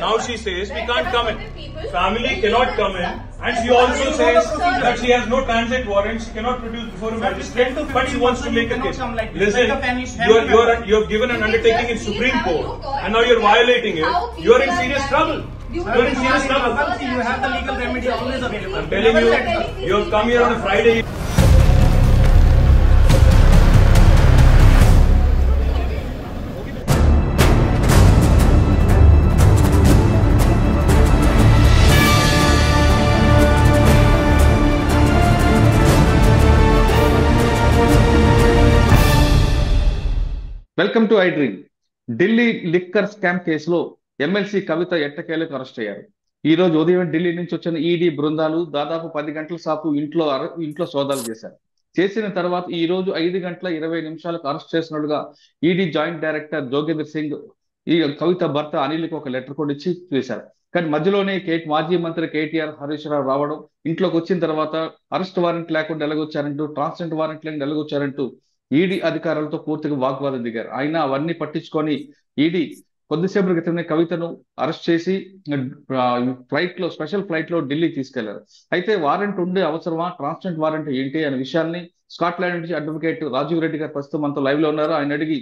Now she says we can't come in. Family cannot come in, and she also says that she has no transit warrant. She cannot produce before a magistrate, but she wants to make a case. Listen, you have given an undertaking in Supreme Court, and now you're violating it. You are in serious trouble. You're in serious trouble. You have the legal remedy always available. I'm telling you, you have come here on a Friday. Welcome to I dream. Delhi liquor scam కేసులో MLC కవిత ఎట్టకేలకు arrest అయ్యారు. ఈ రోజు ఉదయం ఢిల్లీ నుంచి వచ్చిన ED బృందాలు దాదాపు 10 గంటల సేపు ఇంట్లో సోదాలు చేశారు. చేసిన తర్వాత ఈ రోజు 5:20 అరెస్ట్ చేసినట్టుగా ED joint director Jogendra Singh ఈ కవిత భర్త అనిల్కి ఒక లెటర్ కూడా ఇచ్చి వేశారు. కానీ మధ్యలోనే మాజీ మంత్రి కేటీఆర్ హరీష్ రావు రావడం, ఇంట్లోకి వచ్చిన తర్వాత అరెస్ట్ వారెంట్ లేకుండా ఎలాగొచ్చారంటూ, ట్రాన్సిడెంట్ వారెంట్ లేకుండా ఎలాగొచ్చారంటూ ఈడీ అధికారులతో పూర్తిగా వాగ్వాదం దిగారు. అయినా అవన్నీ పట్టించుకొని ఈడీ కొద్దిసేపటి క్రితమే కవితను అరెస్ట్ చేసి స్పెషల్ ఫ్లైట్ లో ఢిల్లీ తీసుకెళ్లారు. అయితే వారెంట్ ఉండే అవసరమా, ట్రాన్సిడెంట్ వారెంట్ ఏంటి అనే విషయాన్ని స్కాట్లాండ్ నుంచి అడ్వకేట్ రాజీవ్ రెడ్డి గారు ప్రస్తుతం మనతో లైవ్ లో ఉన్నారు. ఆయన అడిగి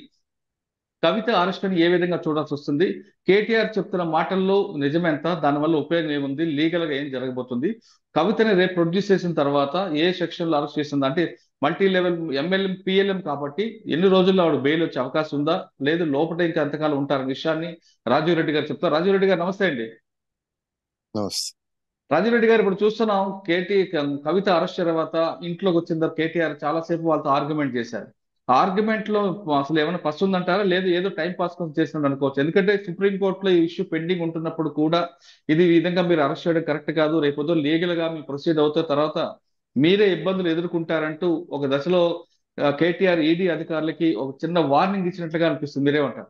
కవిత అరెస్ట్ ని ఏ విధంగా చూడాల్సి వస్తుంది, కేటీఆర్ చెప్తున్న మాటల్లో నిజమెంత, దానివల్ల ఉపయోగం ఏముంది, లీగల్ గా ఏం జరగబోతుంది, కవితని రేపు ప్రొడ్యూస్ చేసిన తర్వాత ఏ సెక్షన్ లో అరెస్ట్ చేస్తుంది, అంటే మల్టీ లెవెల్ ఎంఎల్ఎం పిఎల్ఎం కాబట్టి ఎన్ని రోజుల్లో ఆవిడ బెయిల్ వచ్చే అవకాశం ఉందా, లేదు లోపల ఇంకా ఎంతకాలం ఉంటారనే విషయాన్ని రాజీవ్ రెడ్డి గారు చెప్తారు. రాజీవ్ రెడ్డి గారు నమస్తే అండి. నమస్తే రాజీవ్ రెడ్డి గారు, ఇప్పుడు చూస్తున్నాం కవిత అరెస్ట్ తర్వాత ఇంట్లోకి వచ్చిన తర్వాత కేటీఆర్ చాలాసేపు వాళ్ళతో ఆర్గ్యుమెంట్ చేశారు. ఆర్గ్యుమెంట్ లో అసలు ఏమైనా పస్తు ఉందంటారా, లేదు ఏదో టైం పాస్ కోసం చేసినట్టు అనుకోవచ్చు? ఎందుకంటే సుప్రీం కోర్టులో ఈ ఇష్యూ పెండింగ్ ఉంటున్నప్పుడు కూడా ఇది ఈ విధంగా మీరు అరెస్ట్ చేయడం కరెక్ట్ కాదు, రేపు లీగల్ గా మీరు ప్రొసీడ్ అవుతారు, తర్వాత మీరే ఇబ్బందులు ఎదుర్కొంటారంటూ ఒక దశలో కేటీఆర్ ఈడీ అధికారులకి ఒక చిన్న వార్నింగ్ ఇచ్చినట్లుగా అనిపిస్తుంది. మీరేమంటారు?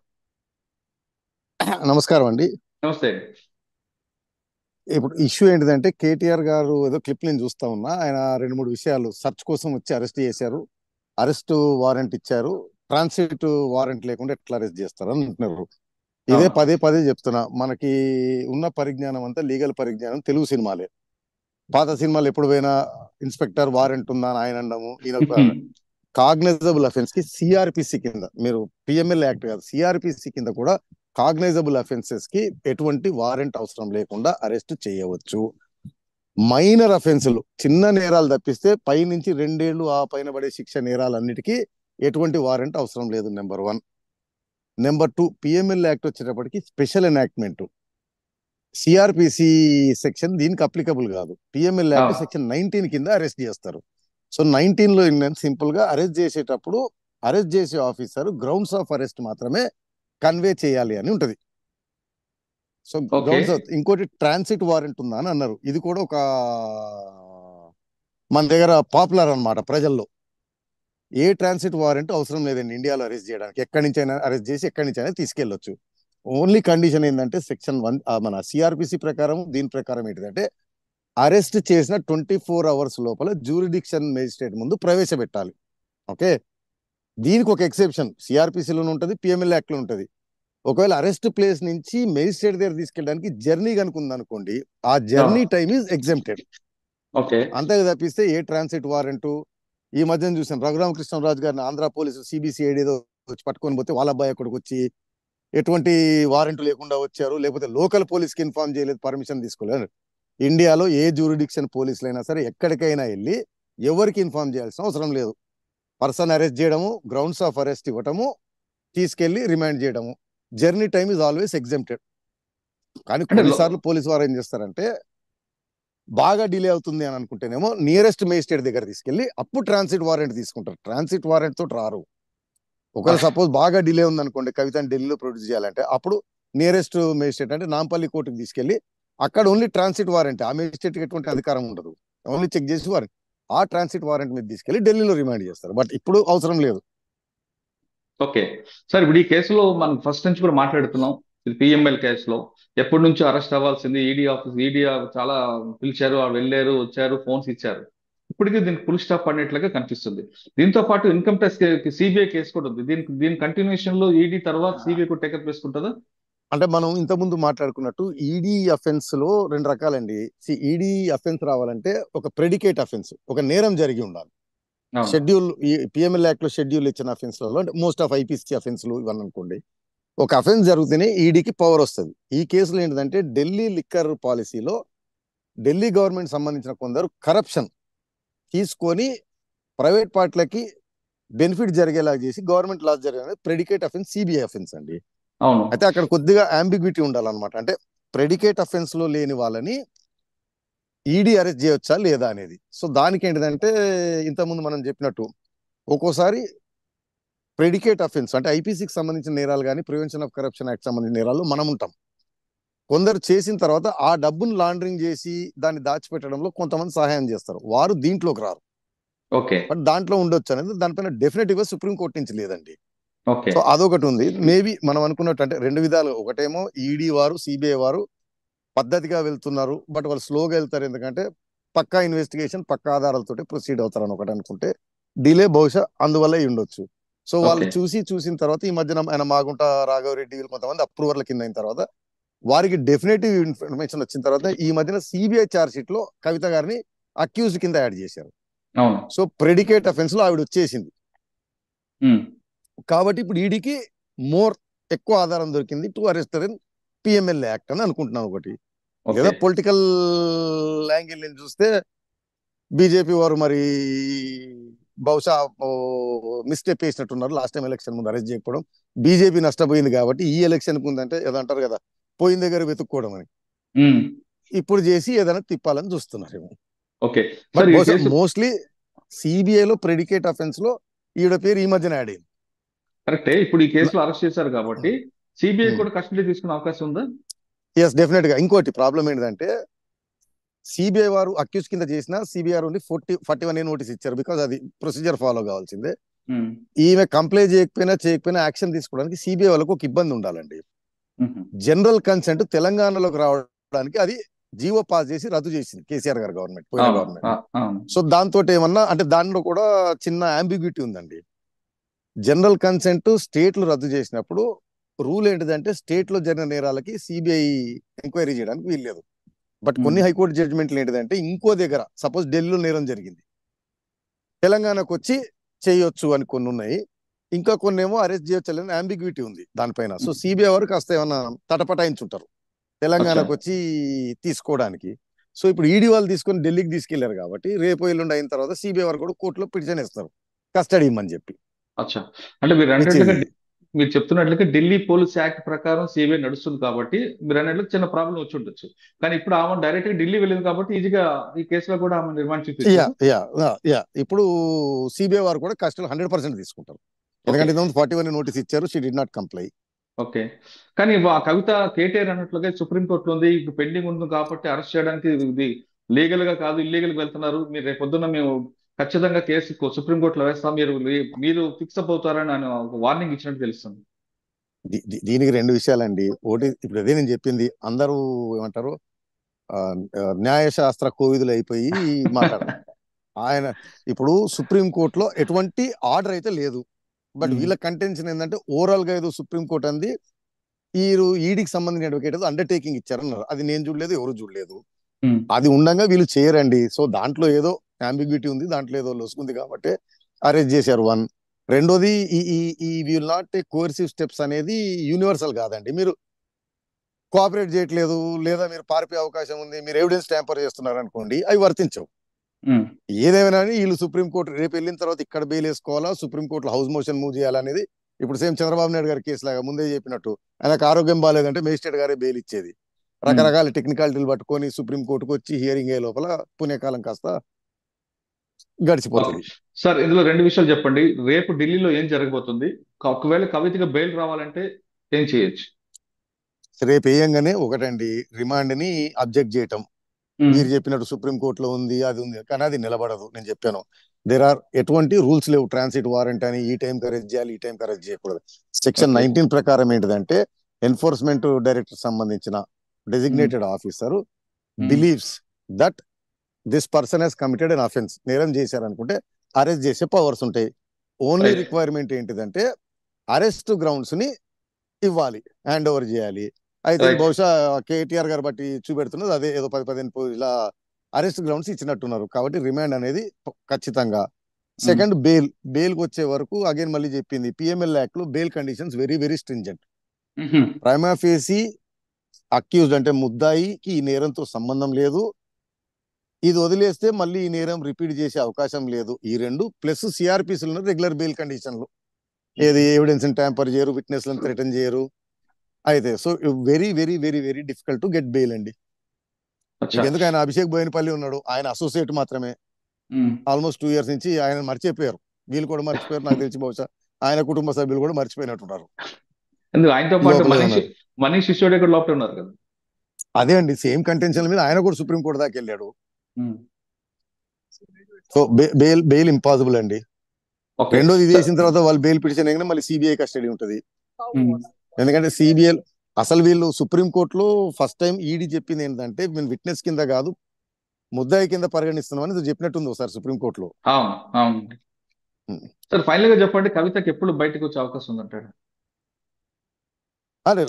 నమస్కారం అండి. నమస్తే. ఇప్పుడు ఇష్యూ ఏంటిదంటే, కేటీఆర్ గారు ఏదో క్లిప్ నేను చూస్తా ఉన్నా, ఆయన 2-3 విషయాలు సెర్చ్ కోసం వచ్చి అరెస్ట్ చేశారు, అరెస్ట్ వారెంట్ ఇచ్చారు, ట్రాన్సిట్ వారెంట్ లేకుండా ఎట్లా అరెస్ట్ చేస్తారు అని అంటున్నారు. ఇదే పదే చెప్తున్నా, మనకి ఉన్న పరిజ్ఞానం అంతా లీగల్ పరిజ్ఞానం తెలుగు సినిమాలే. పాత సినిమాలు ఎప్పుడు పోయినా ఇన్స్పెక్టర్ వారెంట్ ఉందా అని ఆయన అనడము, ఈయన కాగ్నైజబుల్ అఫెన్స్ కి సిఆర్పిసి కింద, మీరు పిఎంఎల్ యాక్ట్ కాదు, సిఆర్పిసి కింద కూడా కాగ్నైజబుల్ అఫెన్సెస్ కి ఎటువంటి వారెంట్ అవసరం లేకుండా అరెస్ట్ చేయవచ్చు. మైనర్ అఫెన్సులు, చిన్న నేరాలు తప్పిస్తే పైనుంచి 2 ఏళ్లు ఆ పైన పడే శిక్ష నేరాలన్నిటికీ ఎటువంటి వారెంట్ అవసరం లేదు. నెంబర్ 1. నెంబర్ 2, పిఎంఎల్ యాక్ట్ వచ్చేటప్పటికి స్పెషల్ ఎనాక్ట్మెంట్, సిఆర్పిసి సెక్షన్ దీనికి అప్లికబుల్ కాదు. పిఎంఎల్ యాక్ట్ సెక్షన్ 19 కింద అరెస్ట్ చేస్తారు. సో 19 లో సింపుల్ గా అరెస్ట్ చేసేటప్పుడు అరెస్ట్ చేసే ఆఫీసర్ గ్రౌండ్స్ ఆఫ్ అరెస్ట్ మాత్రమే కన్వే చేయాలి అని ఉంటది. సో గ్రౌండ్స్ ఆఫ్, ఇంకోటి ట్రాన్సిట్ వారెంట్ ఉందా అని అన్నారు. ఇది కూడా ఒక మన దగ్గర పాపులర్ అన్నమాట ప్రజల్లో. ఏ ట్రాన్సిట్ వారెంట్ అవసరం లేదండి ఇండియాలో అరెస్ట్ చేయడానికి, ఎక్కడి నుంచి అయినా అరెస్ట్ చేసి ఎక్కడి నుంచి అయినా తీసుకెళ్లొచ్చు. ఓన్లీ కండిషన్ ఏంటంటే సెక్షన్ 1 మన సిఆర్పిసి ప్రకారం, దీని ప్రకారం ఏంటిదంటే అరెస్ట్ చేసిన 24 అవర్స్ లోపల జ్యూరిడిక్షన్ మేజిస్ట్రేట్ ముందు ప్రవేశపెట్టాలి. ఓకే, దీనికి ఒక ఎక్సెప్షన్ సిఆర్పిసిలోనే ఉంటుంది, పిఎంఎల్ యాక్ట్ లో ఉంటుంది. ఒకవేళ అరెస్ట్ ప్లేస్ నుంచి మేజిస్ట్రేట్ దగ్గర తీసుకెళ్ళడానికి జర్నీ కనుకుంది అనుకోండి, ఆ జర్నీ టైమ్ ఈజ్ ఎగ్జెంప్టెడ్. అంతే తప్పిస్తే ఏ ట్రాన్సిట్ వారెంట్, ఈ మధ్యన చూసాం రఘురామకృష్ణరాజు గారిని ఆంధ్ర పోలీసు సిబిసిఐడి ఏదో వచ్చి పట్టుకొని పోతే వాళ్ళ అబ్బాయి అక్కడికి వచ్చి ఎటువంటి వారెంట్ లేకుండా వచ్చారు, లేకపోతే లోకల్ పోలీస్కి ఇన్ఫార్మ్ చేయలేదు, పర్మిషన్ తీసుకోలేదు. ఇండియాలో ఏ జ్యూరిడిక్షన్ పోలీసులైనా సరే ఎక్కడికైనా వెళ్ళి ఎవరికి ఇన్ఫార్మ్ చేయాల్సిన అవసరం లేదు. పర్సన్ అరెస్ట్ చేయడము, గ్రౌండ్స్ ఆఫ్ అరెస్ట్ ఇవ్వటము, తీసుకెళ్లి రిమాండ్ చేయడము, journey time is always exempted. కానీ కొన్నిసార్లు పోలీసు వారు ఏం చేస్తారంటే, బాగా డిలే అవుతుంది అని అనుకుంటేనేమో నియరెస్ట్ మేజిస్ట్రేట్ దగ్గర తీసుకెళ్లి అప్పుడు ట్రాన్సిట్ వారెంట్ తీసుకుంటారు. ట్రాన్సిట్ వారెంట్ తోటి రారు. ఒకవేళ సపోజ్ బాగా డిలే ఉంది అనుకోండి, కవితని ఢిల్లీలో ప్రొడ్యూస్ చేయాలంటే అప్పుడు నియరెస్ట్ మేజిస్ట్రేట్ అంటే నాంపల్లి కోర్టుకి తీసుకెళ్లి అక్కడ ఓన్లీ ట్రాన్సిట్ వారెంట్, ఆ మేజిస్ట్రేట్ కి ఎటువంటి అధికారం ఉండదు, ఓన్లీ చెక్ చేసి వారెంట్, ఆ ట్రాన్సిట్ వారెంట్ మీద తీసుకెళ్లి ఢిల్లీలో రిమాండ్ చేస్తారు. బట్ ఇప్పుడు అవసరం లేదు. ఓకే సార్, ఇప్పుడు ఈ కేసులో మనం ఫస్ట్ నుంచి కూడా మాట్లాడుతున్నాం. ఇది పిఎంఎల్ కేసులో ఎప్పటి నుంచో అరెస్ట్ అవ్వాల్సింది, ఈడీ చాలా పిలిచారు, వెళ్ళారు, వచ్చారు, ఫోన్స్ ఇచ్చారు. ఇప్పటికీ దీనికి ఫుల్ స్టాప్ పడినట్లుగా కనిపిస్తుంది. దీంతో పాటు ఇన్కమ్ ట్యాక్స్ సిబిఐ కేసు కూడా ఉంది. దీని కంటిన్యూషన్ లో ఈడీ తర్వాత సిబిఐ కూడా టేకప్ చేసుకుంటుందా? అంటే మనం ఇంతకుముందు మాట్లాడుకున్నట్టు ఈడీ అఫెన్స్ లో 2 రకాలండి. ఈడీ అఫెన్స్ రావాలంటే ఒక ప్రెడికేట్ అఫెన్స్, ఒక నేరం జరిగి ఉండాలి. షెడ్యూల్ ఈ పిఎంఎల్ యాక్ట్ లో షెడ్యూల్ ఇచ్చిన అఫెన్స్లలో అంటే మోస్ట్ ఆఫ్ ఐపీసీ అఫెన్స్లు ఇవన్నీ అనుకోండి, ఒక అఫెన్స్ జరిగితేనే ఈడీకి పవర్ వస్తుంది. ఈ కేసులో ఏంటంటే ఢిల్లీ లిక్కర్ పాలసీలో ఢిల్లీ గవర్నమెంట్ సంబంధించిన కొందరు కరప్షన్ తీసుకొని ప్రైవేట్ పార్టీలకి బెనిఫిట్ జరిగేలా చేసి గవర్నమెంట్ లాస్ జరిగే ప్రెడికేట్ అఫెన్స్ సిబిఐ అఫెన్స్ అండి. అయితే అక్కడ కొద్దిగా అంబిగ్విటీ ఉండాలన్నమాట. అంటే ప్రెడికేట్ అఫెన్స్ లో లేని వాళ్ళని ఈడీ అరెస్ట్ చేయొచ్చా లేదా అనేది. సో దానికి ఏంటిదంటే ఇంతకుముందు మనం చెప్పినట్టు ఒక్కోసారి ప్రెడికేట్ అఫెన్స్ అంటే ఐపీసీకి సంబంధించిన నేరాలు కానీ ప్రివెన్షన్ ఆఫ్ కరప్షన్ యాక్ట్ సంబంధించిన నేరాలు మనం ఉంటాం. కొందరు చేసిన తర్వాత ఆ డబ్బును లాండరింగ్ చేసి దాన్ని దాచిపెట్టడంలో కొంతమంది సహాయం చేస్తారు, వారు దీంట్లోకి రారు. బట్ దాంట్లో ఉండొచ్చు అనేది దానిపైన డెఫినెటివ్ గా సుప్రీంకోర్టు నుంచి లేదండి. సో అదొకటి ఉంది. మేబీ మనం అనుకున్నట్టు అంటే 2 విధాలు, ఒకటేమో ఈడీ వారు సిబిఐ వారు పద్ధతిగా వెళ్తున్నారు, బట్ వాళ్ళు స్లోగా వెళ్తారు, ఎందుకంటే పక్కా ఇన్వెస్టిగేషన్ పక్కా ఆధారాలతోటి ప్రొసీడ్ అవుతారు అని ఒకటి అనుకుంటే డిలే బహుశా అందువల్ల ఉండొచ్చు. సో వాళ్ళు చూసిన తర్వాత ఈ మధ్యన ఆయన మాగుంట రాఘవరెడ్డి వీళ్ళు కొంతమంది అప్రూవర్ల కింద అయిన తర్వాత వారికి డెఫినెటివ్ ఇన్ఫర్మేషన్ వచ్చిన తర్వాత ఈ మధ్యన సిబిఐ ఛార్జ్ షీట్ లో కవిత గారిని అక్యూజ్డ్ కింద యాడ్ చేశారు. సో ప్రెడికేట్ అఫెన్స్ లో ఆవిడ వచ్చేసింది కాబట్టి ఇప్పుడు ఈడీకి ఎక్కువ ఆధారం దొరికింది to arrest in PML act అని అనుకుంటున్నాను ఒకటి. లేదా పొలిటికల్ యాంగిల్ నుంచి చూస్తే బీజేపీ వారు మరి బహుశా మిస్టేక్ వేసినట్టున్నారు, లాస్ట్ టైం ఎలక్షన్ ముందు అరెస్ట్ చేయకపోవడం. బీజేపీ నష్టపోయింది కాబట్టి ఈ ఎలక్షన్ ముందంటే ఏదో అంటారు కదా, పోయిన దగ్గర వెతుక్కోవడం అని, ఇప్పుడు చేసి ఏదైనా తిప్పాలని చూస్తున్నారేమో. మోస్ట్లీ సిబిఐలో ప్రెడికేట్ అఫెన్స్ లో ఈవిడ పేరు ఈ మధ్యన యాడ్ అయింది. కరెక్టే. ఇప్పుడు ఈ కేసులో అరెస్ట్ చేశారు కాబట్టి సిబిఐ కూడా కస్టడీ తీసుకునే అవకాశం ఉందా? ఎస్, డెఫినెట్ గా. ఇంకోటి ప్రాబ్లం ఏంటంటే సిబిఐ వారు అక్యూజ్ కింద చేసిన సిబిఐ ఓన్లీ 41A నోటీస్ ఇచ్చారు, బికాజ్ అది ప్రొసీజర్ ఫాలో కావాల్సిందే. ఈమె కంప్లైంట్ చేయకపోయినా యాక్షన్ తీసుకోవడానికి సిబిఐ వాళ్ళకు ఒక ఇబ్బంది ఉండాలండి. జనరల్ కన్సెంట్ తెలంగాణలోకి రావడానికి అది జీవో పాస్ చేసి రద్దు చేసింది కేసీఆర్ గారు గవర్నమెంట్, పోయిన గవర్నమెంట్. సో దాంతో ఏమన్నా అంటే దానిలో కూడా చిన్న అంబిగ్యూటీ ఉందండి. జనరల్ కన్సెంట్ స్టేట్లు రద్దు చేసినప్పుడు రూల్ ఏంటిదంటే స్టేట్ లో జరిగిన నేరాలకి సిబిఐ ఎంక్వైరీ చేయడానికి వీల్లేదు. బట్ కొన్ని హైకోర్టు జడ్జిమెంట్లు ఏంటిదంటే ఇంకో దగ్గర సపోజ్ ఢిల్లీలో నేరం జరిగింది, తెలంగాణకు వచ్చి చేయొచ్చు అని కొన్ని ఉన్నాయి, ఇంకా కొన్ని ఏమో అరెస్ట్ చేయొచ్చు అని అంబిగ్యూటీ ఉంది దానిపైన. సో సిబిఐ వారు కాస్త ఏమన్నా తటపటాయించుంటారు తెలంగాణకు వచ్చి తీసుకోవడానికి. సో ఇప్పుడు ఈడీ వాళ్ళు తీసుకొని ఢిల్లీకి తీసుకెళ్లారు కాబట్టి రేపు ఎల్లుండి అయిన తర్వాత సిబిఐ వారు కూడా కోర్టులో పిటిషన్ ఇస్తారు కస్టడీ ఇమ్మని చెప్పి. అంటే మీరు చెప్తున్నట్లుగా ఢిల్లీ పోలీస్ యాక్ట్ ప్రకారం సిబిఐ నడుస్తుంది కాబట్టి మీరు అన్నట్లు చిన్న ప్రాబ్లం వచ్చి ఉండొచ్చు. కానీ ఇప్పుడు ఆమె డైరెక్ట్ గా ఢిల్లీ వెళ్ళింది కాబట్టి ఈజీగా ఈ కేసులో కూడా ఆమె రిమాండ్ చూపించారు. ఇప్పుడు సిబిఐ వారు కూడా కస్టడీ 100% తీసుకుంటారు, ఎందుకంటే 41 నోటీస్ ఇచ్చారు, she did not comply. Okay. కానీ ఆ కవిత కేటీఆర్ అన్నట్లుగా సుప్రీంకోర్టులో ఉంది, ఇప్పుడు పెండింగ్ ఉంది కాబట్టి అరెస్ట్ చేయడానికి ఇది లీగల్ గా కాదు ఇల్లీగల్ గా వెళ్తున్నారు, మీరు రేపు పొద్దున్న మేము ఖచ్చితంగా కేసు సుప్రీంకోర్టులో వేస్తాం, మీరు ఫిక్స్ అప్ అవుతారని ఆయన వార్నింగ్ ఇచ్చినట్టు తెలుస్తుంది. దీనికి 2 విషయాలండి. ఒకటి, ఇప్పుడు అదే నేను చెప్పింది, అందరూ ఏమంటారు న్యాయశాస్త్ర కోవిదులు అయిపోయి మాట్లాడారు. ఆయన ఇప్పుడు సుప్రీంకోర్టులో ఎటువంటి ఆర్డర్ అయితే లేదు, బట్ వీళ్ళ కంటెన్షన్ ఏంటంటే ఓవరాల్ గా ఏదో సుప్రీంకోర్టు అంది ఈడీకి సంబంధించిన అడ్వకేట్ ఏదో అండర్టేకింగ్ ఇచ్చారన్నారు, అది నేను చూడలేదు, ఎవరు చూడలేదు, అది ఉండగా వీళ్ళు చేయరండి. సో దాంట్లో ఏదో అంబిగ్యూటీ ఉంది, దాంట్లో ఏదో లొసుకుంది కాబట్టి అరెస్ట్ చేశారు. 1. రెండోది ఈ will not take coercive steps అనేది యూనివర్సల్ కాదండి. మీరు కోఆపరేట్ చేయట్లేదు లేదా మీరు పారిపోయే అవకాశం ఉంది, మీరు ఎవిడెన్స్ ట్యాంపర్ చేస్తున్నారు అనుకోండి, అవి వర్తించవు. ఏదేమైనా వీళ్ళు సుప్రీంకోర్టు రేపు వెళ్ళిన తర్వాత ఇక్కడ బెయిల్ వేసుకోవాలా, సుప్రీంకోర్టులో హౌస్ మోషన్ మూవ్ చేయాలనేది ఇప్పుడు సేమ్ చంద్రబాబు నాయుడు గారి కేసు లాగా ముందే చెప్పినట్టు ఆయనకు ఆరోగ్యం బాగాలేదంటే మేజిస్ట్రేట్ గారే బెయిల్ ఇచ్చేది. రకరకాల టెక్నికాలిటీలు పట్టుకొని సుప్రీంకోర్టుకు వచ్చి హియరింగ్ అయ్యే లోపల పుణ్యకాలం కాస్త గడిచిపోతుంది. సార్, ఇందులో 2 విషయాలు చెప్పండి. రేపు ఢిల్లీలో ఏం జరగబోతుంది, ఒకవేళ కవితకి బెయిల్ రావాలంటే ఏం చేయొచ్చు? రేపు వేయంగానే ఒకటండి, రిమాండ్ ని అబ్జెక్ట్ చేయటం. మీరు చెప్పినట్టు సుప్రీంకోర్టులో ఉంది, అది ఉంది, కానీ అది నిలబడదు. నేను చెప్పాను ఎటువంటి రూల్స్ లేవు, ట్రాన్సిట్ వారెంట్ అని ఈ టైం అరెస్ట్ చేయాలి, ఈ టైం అరెస్ట్ చేయకూడదు. సెక్షన్ 19 ప్రకారం ఏంటిదంటే ఎన్ఫోర్స్మెంట్ డైరెక్టర్ సంబంధించిన designated officer believes that this person he's committed an offence, నేరం చేశారనుకుంటే అరెస్ట్ చేసే పవర్స్ ఉంటాయి. ఓన్లీ రిక్వైర్మెంట్ ఏంటిదంటే అరెస్ట్ గ్రౌండ్స్ ని ఇవ్వాలి, హ్యాండ్ ఓవర్ చేయాలి. I think right. బహుశా కేటీఆర్ గారు బట్టి చూపెడుతున్నది అదే, ఏదో 10-15 ఇలా అరెస్ట్ గ్రౌండ్స్ ఇచ్చినట్టున్నారు. కాబట్టి రిమాండ్ అనేది ఖచ్చితంగా. సెకండ్ బెయిల్కి వచ్చే వరకు అగైన్ మళ్ళీ చెప్పింది, పిఎంఎల్ యాక్ట్ లో bail conditions very very stringent. Prima facie accused అంటే ముద్దాయికి ఈ నేరంతో సంబంధం లేదు, ఇది వదిలేస్తే మళ్ళీ ఈ నేరం రిపీట్ చేసే అవకాశం లేదు. ఈ రెండు ప్లస్ సిఆర్పిసిలో రెగ్యులర్ బెయిల్ కండిషన్లు, ఏది ఎవిడెన్స్ ట్యాంపర్ చేయరు, విట్నెస్లను థ్రెటన్ చేయరు. అయితే so very very very very difficult to get bail అండి. ఎందుకు, ఆయన అభిషేక్ బోయినపల్లి ఉన్నాడు, ఆయన అసోసియేట్ మాత్రమే. ఆల్మోస్ట్ 2 years నుంచి ఆయన మర్చిపోయారు, వీళ్ళు కూడా మర్చిపోయారు. నాకు తెలిసి బహుశా ఆయన కుటుంబ సభ్యులు కూడా మర్చిపోయినట్టున్నారు. ఆయనతో పాటు మనీష్ సిసోడియా కూడా లోపల ఉన్నారు కదా. అదే అండి, సేమ్ కంటెన్షన్ మీద ఆయన కూడా సుప్రీం కోర్టు దాకా వెళ్ళాడు. సో బెయిల్ ఇంపాసిబుల్ అండి. రెండోది ఇది చేసిన తర్వాత వాళ్ళు బెయిల్ పిటిషన్ అయినా మళ్ళీ సిబిఐ కస్టడీ ఉంటుంది. ఎందుకంటే సిబిఐ అసలు వీళ్ళు సుప్రీం కోర్టులో ఫస్ట్ టైం ఈడీ చెప్పింది ఏంటంటే, మేము విట్నెస్ కింద కాదు ముద్దాయి కింద పరిగణిస్తున్నామని చెప్పినట్టుంది ఒకసారి సుప్రీం కోర్టులో. సార్ ఫైనల్ గా చెప్పండి, కవితకి ఎప్పుడు బయటకు వచ్చే అవకాశం ఉందంటాడు? అదే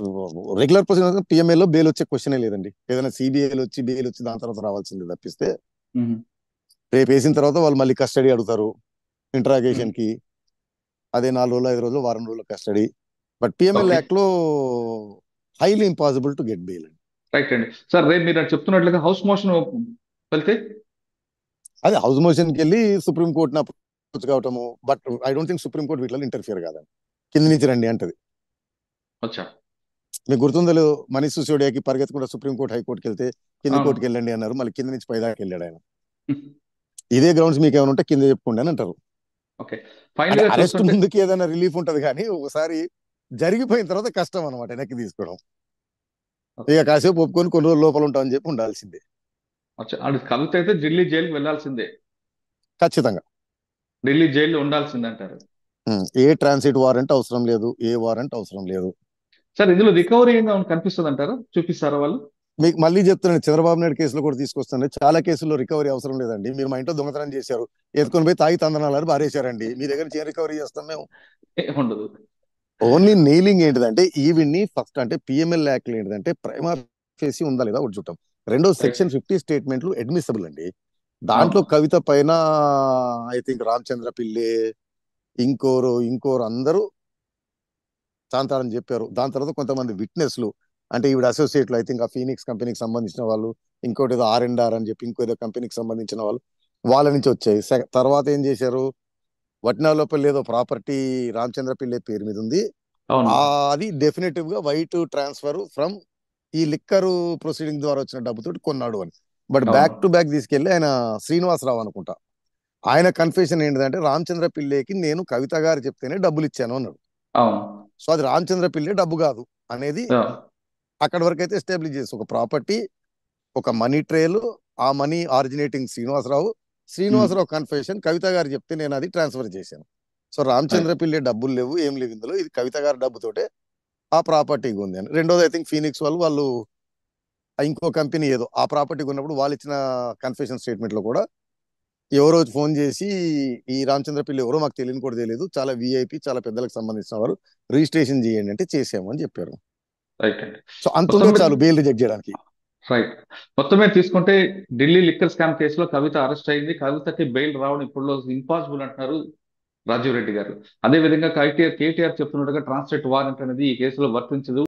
రెగ్యులర్ ప్రొసీజర్ పిఎంఏలో బెయిల్ వచ్చే క్వశ్చనే లేదండి. ఏదైనా సిబిఐలో వచ్చి బెయిల్ వచ్చి దాని తర్వాత రావాల్సింది తప్పిస్తే, రేపు వేసిన తర్వాత వాళ్ళు మళ్ళీ కస్టడీ అడుగుతారు ఇంట్రాగేషన్ కి. అదే 4 రోజులు 5 రోజులు వారం రోజుల కస్టడీ. బట్ పిఎంఎల్ యాక్ట్ లో highly impossible to get bail అండి. రైట్ అండి. సార్ రేపు మీరు చెప్తున్నట్లుగా హౌస్ మోషన్ వెళ్తే, అదే హౌస్ మోషన్ కి వెళ్ళి సుప్రీం కోర్టుని అప్రోచ్ కావటము. But I don't think supreme court వీటిలో ఇంటర్ఫియర్ కాదండి, కింద నుంచి రండి అంటది. మీకు గుర్తుందో మనీష్ సిసోడియాకి పరిగెత్తకుండా సుప్రీం కోర్టు హైకోర్టుకి వెళ్తే కింది కోర్టుకి వెళ్ళండి అన్నారు, మళ్ళీ కింద నుంచి పైదాకా వెళ్ళాడు ఆయన. ఇదే గ్రౌండ్స్ మీకు ఏమైనా ఉంటే కింద చెప్పుకోండి అని అంటారు. అరెస్ట్ ముందుకి ఏదైనా రిలీఫ్ ఉంటది కానీ ఒకసారి జరిగిపోయిన తర్వాత కష్టం అనమాట వెనక్కి తీసుకోవడం. ఇక కాసేపు ఒప్పుకొని కొన్ని రోజులు లోపల ఉంటామని చెప్పి ఉండాల్సిందే. కవిత అయితే ఢిల్లీ జైలుకి వెళ్లాల్సిందే, ఖచ్చితంగా ఢిల్లీ జైల్లో ఉండాల్సిందే అంటారు. ఏ ట్రాన్సిట్ వారెంట్ అవసరం లేదు, ఏ వారెంట్ అవసరం లేదు. సార్ ఇందులో రికవరీ కనిపిస్తుంది అంటారా, చూపిస్తారా వాళ్ళు? మీకు మళ్ళీ చెప్తున్నాను, చంద్రబాబు నాయుడు కేసులో కూడా తీసుకొస్తాను, చాలా కేసుల్లో రికవరీ అవసరం లేదండి. మీరు మా ఇంట్లో దొంగతనం చేశారు, ఎత్తుకొని పోయి తాగి తందనాలు బారేశారండి, మీ దగ్గర ఏం రికవరీ చేస్తాం మేము? ఉండదు. ఓన్లీ నెయిలింగ్ ఏంటిదంటే ఈవిడ్ని ఫస్ట్ అంటే పిఎంఎల్ యాక్ట్ ఏంటిదంటే ప్రైమా ఫేసి ఉందా లేదా ఒకటి చూడటం. రెండో సెక్షన్ 50 స్టేట్మెంట్లు అడ్మిసిబుల్ అండి. దాంట్లో కవిత పైన ఐ థింక్ రామచంద్ర పిల్లే ఇంకోరు అందరూ చాంతారని చెప్పారు. దాని తర్వాత కొంతమంది విట్నెస్లు అంటే ఈవిడ అసోసియేట్లు, ఐ థింక్ ఆ ఫీనిక్స్ కంపెనీకి సంబంధించిన వాళ్ళు, ఇంకోటి ఏదో R&R అని చెప్పి ఇంకో ఏదో కంపెనీకి సంబంధించిన వాళ్ళు, వాళ్ళ నుంచి వచ్చాయి. తర్వాత ఏం చేశారు, వట్నాలోపల్లి ఏదో ప్రాపర్టీ రామచంద్ర పిల్లే పేరు మీద ఉంది, అది డెఫినెటివ్ గా వైట్ ట్రాన్స్ఫర్ ఫ్రమ్ ఈ లిక్కర్ ప్రొసీడింగ్ ద్వారా వచ్చిన డబ్బుతోటి కొన్నాడు అని. బట్ బ్యాక్ టు బ్యాక్ తీసుకెళ్లి ఆయన శ్రీనివాసరావు అనుకుంటా, ఆయన కన్ఫెషన్ ఏంటిదంటే రామచంద్ర పిల్లేకి నేను కవిత గారు చెప్తేనే డబ్బులు ఇచ్చాను అన్నాడు. సో అది రామచంద్ర పిల్లే డబ్బు కాదు అనేది అక్కడి వరకు అయితే ఎస్టాబ్లిష్ చేసి, ఒక ప్రాపర్టీ, ఒక మనీ ట్రేలు, ఆ మనీ ఆరిజినేటింగ్ శ్రీనివాసరావు కన్ఫెషన్, కవిత గారు చెప్తే నేను అది ట్రాన్స్ఫర్ చేశాను. సో రామచంద్ర పిల్లే డబ్బులు లేవు, ఏం లేవు ఇందులో, ఇది కవిత గారి డబ్బుతోటే ఆ ప్రాపర్టీకి ఉంది అని. రెండోది ఐ థింక్ ఫీనిక్స్ వాళ్ళు ఇంకో కంపెనీ ఏదో ఆ ప్రాపర్టీకి ఉన్నప్పుడు వాళ్ళు ఇచ్చిన కన్ఫెషన్ స్టేట్మెంట్ లో కూడా ఎవరో ఫోన్ చేసి ఈ రామచంద్ర పిల్లి ఎవరో మాకు తెలియని కూడా తెలియదు, చాలా విఐపి, చాలా పెద్దలకు సంబంధించిన వారు, రిజిస్ట్రేషన్ చేయండి అంటే చేసాము అని చెప్పారు. సో అంత చాలు బెయిల్ రిజెక్ట్ చేయడానికి. రైట్. మొత్తం మీద తీసుకుంటే ఢిల్లీ లిక్కర్ స్కామ్ కేసులో కవిత అరెస్ట్ అయింది, కవితకి బెయిల్ రావడం ఇప్పుడు ఇంపాసిబుల్ అంటున్నారు రాజీవ్ రెడ్డి గారు. అదే విధంగా కేటీఆర్ చెప్తున్నట్టుగా ట్రాన్స్లేట్ వారెంట్ అనేది ఈ కేసులో వర్తించదు.